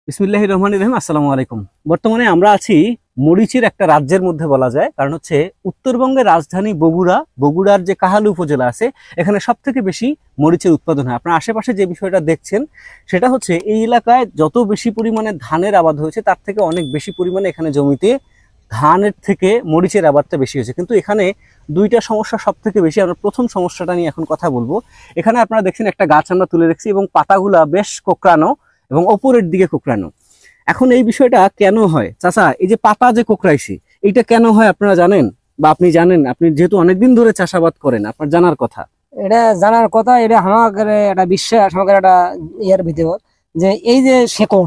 বিসমিল্লাহির রহমানির রহিম। আসসালামু আলাইকুম। বর্তমানে আমরা আছি মরিচের একটা রাজ্যের মধ্যে বলা যায়, কারণ হচ্ছে উত্তরবঙ্গের রাজধানী বগুড়ার যে কাহালু উপজেলা আছে, এখানে সব থেকে বেশি মরিচের উৎপাদন হয়। আপনার আশেপাশে যে বিষয়টা দেখছেন সেটা হচ্ছে এই এলাকায় যত বেশি পরিমাণে ধানের আবাদ হয়েছে তার থেকে অনেক বেশি পরিমাণে এখানে জমিতে ধানের থেকে মরিচের আবাদটা বেশি হয়েছে। কিন্তু এখানে দুইটা সমস্যা সব থেকে বেশি। আমরা প্রথম সমস্যাটা নিয়ে এখন কথা বলবো। এখানে আপনারা দেখছেন একটা গাছ আমরা তুলে রেখেছি এবং পাতাগুলা বেশ কোঁকড়ানো এবং ওপরের দিকে কোঁকড়ানো। এখন এই বিষয়টা কেন হয় চাচা? এই যে পাতা যে কোঁকড়াইছে এইটা কেন হয় আপনারা জানেন, বা আপনি জানেন? আপনি যেহেতু অনেকদিন ধরে চাষাবাদ করেন, আপনার জানার কথা। এটা জানার কথা, এটা আমাদের একটা বিশ্বাস, আমাদের একটা ইয়ার ভিতর যে এই যে শেকড়,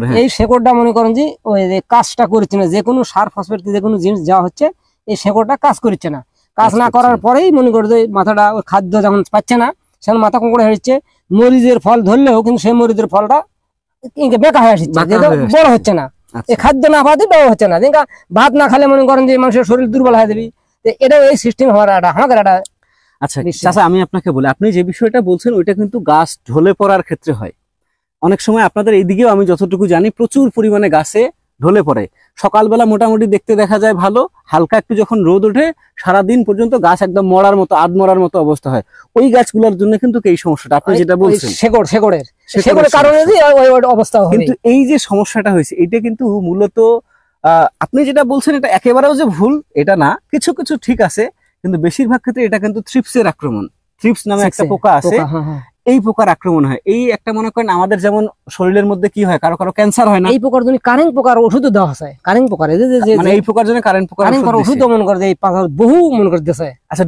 হ্যাঁ, এই শেকড়টা মনে করেন যে ওই যে কাজটা করছে না, যে কোনো সার ফসফেট যে কোনো জিনিস যাওয়া হচ্ছে, এই শেকড়টা কাজ করছে না। কাজ না করার পরেই মনে করে যে মাথাটা ওই খাদ্য যখন পাচ্ছে না, সেখানে মাথা কোঁকড়ে হচ্ছে। মরিচের ফল ধরলেও কিন্তু সেই মরিচের ফলটা বেকা হয়ে আসছে, বড় হচ্ছে না। এই খাদ্য না পাতে বড় হচ্ছে না। ভাত না খেলে মনে করেন যে মানুষের শরীর দুর্বল হয়ে যাবে। এটা এই সিস্টেম হওয়ার আমাদের একটা। আচ্ছা চাচা, আমি আপনাকে বলি, আপনি যে বিষয়টা বলছেন ওইটা কিন্তু গাছ ঢলে পড়ার ক্ষেত্রে হয়। অনেক সময় আপনাদের এইদিকেও আমি যতটুকু জানি প্রচুর পরিমাণে গাছে ঢলে পড়ে। সকালবেলা মোটামুটি দেখতে দেখা যায় ভালো, হালকা একটু যখন রোদ ওঠে সারাদিন পর্যন্ত গাছ একদম মরার মতো, আধমরার মতো অবস্থা হয়। ওই গাছগুলোর জন্য কিন্তু এই সমস্যাটা আপনি যেটা বলছেন, শেকড়ের কারণে অবস্থা হয়। কিন্তু এই যে সমস্যাটা হয়েছে এটা কিন্তু মূলত আপনি যেটা বলছেন এটা একেবারেও যে ভুল এটা না, কিছু কিছু ঠিক আছে, কিন্তু বেশিরভাগ ক্ষেত্রে এটা কিন্তু থ্রিপসের আক্রমণ। থ্রিপস নামে একটা পোকা আছে, এই পোকার আক্রমণ হয়। এই একটা মনে করেন আমাদের যেমন শরীরের মধ্যে কি হয়, কারো কারো ক্যান্সার হয় না, এই পোকার জন্য কারেন্ট পোকার ওষুধ দেওয়া হয়। কারেন্ট পোকার মানে এই পোকার জন্য কারেন্ট পোকার ওষুধ মনে করে এই পাকা বহু মনে করে দিয়েছে। আচ্ছা,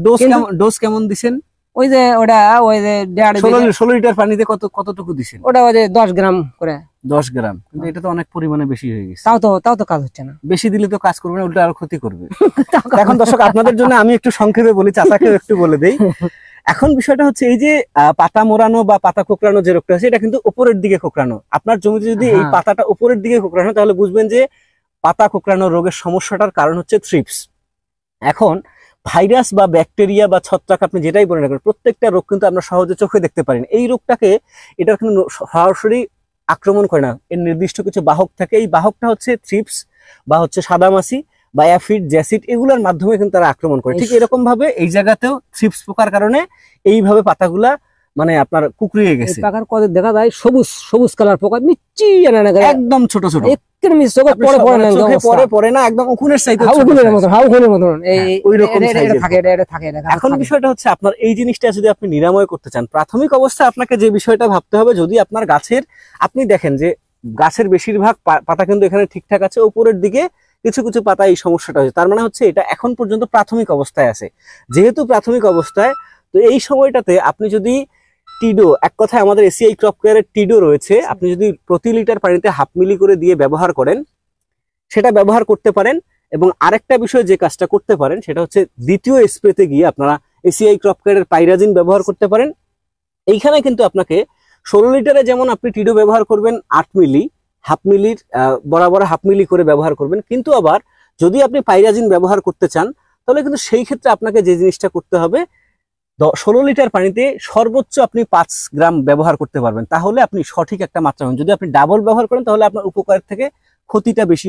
ডোজ কেমন দিবেন? ওই যে ওটা ওই যে 16 লিটার পানিতে কতটুকু দিবেন? ওটা ওই যে 10 গ্রাম করে। 10 গ্রাম, কিন্তু এটা তো অনেক পরিমাণে বেশি হয়ে গেছে। তাও তো কাজ হচ্ছে না। বেশি দিলে তো কাজ করবে না, উল্টো আরো ক্ষতি করবে। এখন দর্শক আপনাদের জন্য আমি একটু সংক্ষেপে বলি, চাচাকেও একটু বলে দেই। এখন বিষয়টা হচ্ছে এই যে পাতা মোড়ানো বা পাতা কোঁকড়ানো যে রোগটা আছে, এটা কিন্তু উপরের দিকে কোঁকড়ানো। আপনার জমিতে যদি এই পাতাটা উপরের দিকে কোঁকড়ানো, তাহলে বুঝবেন যে পাতা কোঁকড়ানো রোগের সমস্যাটার কারণ হচ্ছে থ্রিপস। এখন ভাইরাস বা ব্যাকটেরিয়া বা ছত্রাক আপনি যেটাই বলেন না কেন, প্রত্যেকটা রোগ কিন্তু আমরা সহজে চোখে দেখতে পারি না। এই রোগটাকে এটার কিন্তু সরাসরি আক্রমণ করে না, এর নির্দিষ্ট কিছু বাহক থাকে। এই বাহকটা হচ্ছে থ্রিপস বা হচ্ছে সাদামাছি বা অ্যাফিড, জ্যাসিড, এগুলোর মাধ্যমে কিন্তু তারা আক্রমণ করে। ঠিক এরকম ভাবে এই জায়গাতেও থ্রিপস পোকার কারণে এইভাবে পাতাগুলা মানে আপনার কুকড়িয়ে গেছে। পাকার কত দেখা যায় সবুজ কালার পোকা, মিচি একদম ছোট ছোট, এখন বিষয়টা হচ্ছে আপনার এই জিনিসটা যদি আপনি নিরাময় করতে চান, প্রাথমিক অবস্থায় আপনাকে যে বিষয়টা ভাবতে হবে, যদি আপনার গাছের আপনি দেখেন যে গাছের বেশিরভাগ পাতা কিন্তু এখানে ঠিকঠাক আছে, উপরের দিকে কিছু কিছু পাতা এই সমস্যাটা হচ্ছে, তার মানে হচ্ছে এটা এখন পর্যন্ত প্রাথমিক অবস্থায় আছে। যেহেতু প্রাথমিক অবস্থায়, তো এই সময়টাতে আপনি যদি টিডো, এক কথায় আমাদের এসিআই ক্রপ কেয়ারের টিডো রয়েছে, আপনি যদি প্রতি লিটার পানিতে 1/2 মিলি করে দিয়ে ব্যবহার করেন, সেটা ব্যবহার করতে পারেন। এবং আরেকটা বিষয় যে কাজটা করতে পারেন সেটা হচ্ছে দ্বিতীয় স্প্রেতে গিয়ে আপনারা এসিআই ক্রপ কেয়ারের পাইরাজিন ব্যবহার করতে পারেন। এইখানে কিন্তু আপনাকে 16 লিটারে যেমন আপনি টিডো ব্যবহার করবেন 8 মিলি, 1/2 মিলির বরাবর 1/2 মিলি করে ব্যবহার করবেন। কিন্তু আবার যদি আপনি পাইরাজিন ব্যবহার করতে চান, তাহলে কিন্তু সেই ক্ষেত্রে আপনাকে যে জিনিসটা করতে হবে, 16 লিটার পানিতে সর্বোচ্চ আপনি 5 গ্রাম ব্যবহার করতে পারবেন, তাহলে আপনি সঠিক একটা মাত্রা পাবেন। যদি আপনি ডাবল ব্যবহার করেন তাহলে আপনার উপকার থেকে ক্ষতিটা বেশি।